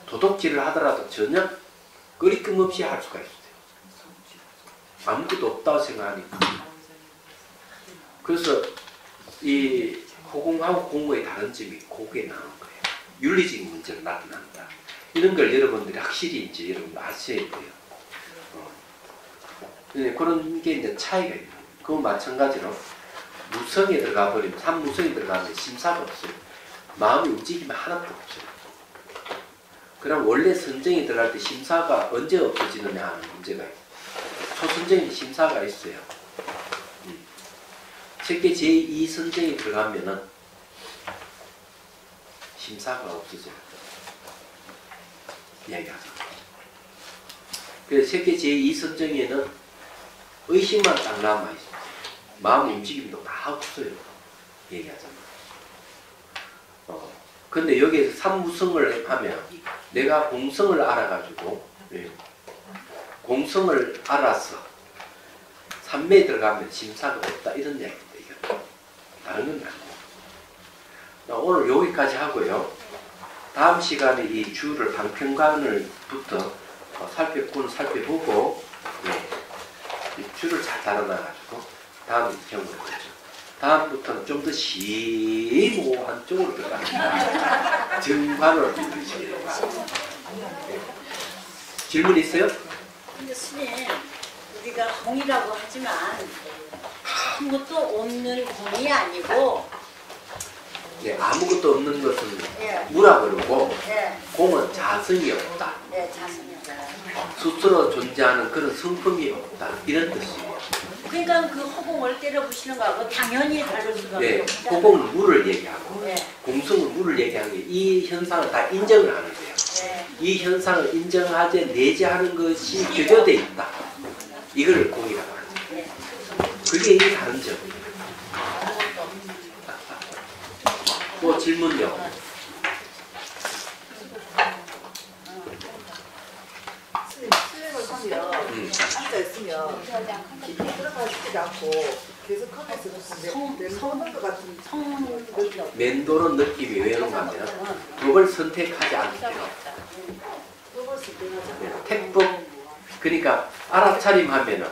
도둑질을 하더라도 전혀 끓이낌 없이 할 수가 있어요. 아무것도 없다고 생각하니까. 그래서 이 호공하고 공무의 다른 점이 거기에 나오는 거예요. 윤리적인 문제가 나타난다. 이런 걸 여러분들이 확실히 이제 여러분 아셔야 돼요. 그런 게 이제 차이가 있는 거예요. 그건 마찬가지로 무성에 들어가 버리면 삼무성에 들어가면 심사가 없어요. 마음의 움직임이 하나도 없어요. 그럼 원래 선정에 들어갈 때 심사가 언제 없어지느냐 하는 문제가 있어요. 초선정에 심사가 있어요. 세계 제2 선정에 들어가면은 심사가 없어져요. 이야기하죠. 그래서 세계 제2 선정에는 의식만 딱 남아있어요. 마음의 움직임도 다 없어요. 얘기하자면. 근데 여기에서 삼무성을 하면 내가 공성을 알아가지고 공성을 알아서 삼매에 들어가면 심사가 없다 이런 이야기입니다. 이거. 다른 건 아니에요. 오늘 여기까지 하고요. 다음 시간에 이 주를 방편관을부터 살펴보고 이 주를 잘 달아놔가지고 다음 경우를 보죠. 다음부터는 좀 더 심오한 쪽으로 들어갑니다. 정관을 들으시기 바랍니다. 질문 있어요? 근데 스님, 우리가 공이라고 하지만 아무것도 없는 공이 아니고, 네, 아무것도 없는 것은 예, 무라 그러고 예, 공은 자성이 없다. 예, 자성이다. 스스로 존재하는 그런 성품이 없다. 이런 뜻이에요. 그러니까 그 허공을 때려 부시는 거하고 당연히 다를 수가 네, 없다. 허공은 물을 얘기하고 예, 공성은 물을 얘기하는 게 이 현상을 다 인정을 하는 거예요. 예, 이 현상을 인정하되 내재하는 것이 교조되어 있다. 이걸 공이라고 하죠. 예. 그게 이 다른 점이에요. 또 질문요. 수행을 하면 앉아 있으면 깊이 들어가지도 않고 계속 하면서 내려오는 것 같은 멘도는 느낌이 왜 그런가 하면 그걸 선택하지 않기 때문에 택법 그러니까 알아차림 하면은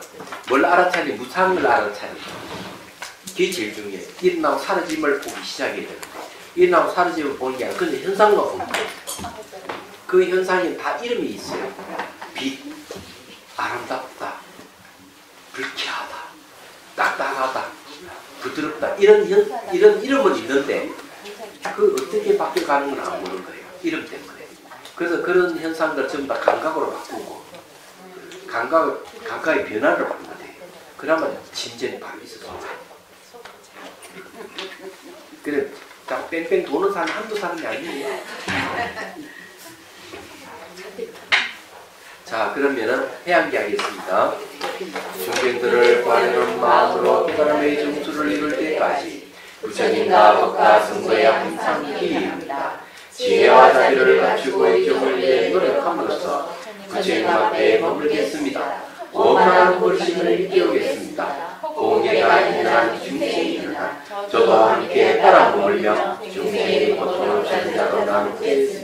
뭘 알아차림 무상을 알아차림 그게 제일 중요해요. 일어나고 사라짐을 보기 시작해야 되는데 일어나고 사라짐을 보는 게 아니라 그냥 현상만 보는 거예요. 그 현상이 다 이름이 있어요. 빛, 아름답다, 불쾌하다, 딱딱하다, 부드럽다 이런 이름은 있는데 그 어떻게 바뀌어가는 건 안 보는 거예요. 이름 때문에. 그래서 그런 현상들 전부 다 감각으로 바꾸고 감각의 변화를 바꾸면 돼요. 그러면 진전이 바로 있어서 그래 딱 뺑뺑 도는 사람이 한두 사람이 아니에요. 자 그러면은 해양기 하겠습니다. 중생들을 바라는 마음으로 깨달음의 정수를 이룰 때까지 부처님과 법과 성도의 항상 기입니다. 지혜와 자비를 갖추고 애경을 위해 노력함으로써 부처님 앞에 머물겠습니다. 원만한 불심을 일깨우겠습니다. 공개가 있는 중생이 있는 한 저도 함께 따라 머물며 중생의 고통을 자자로 나누겠습니다.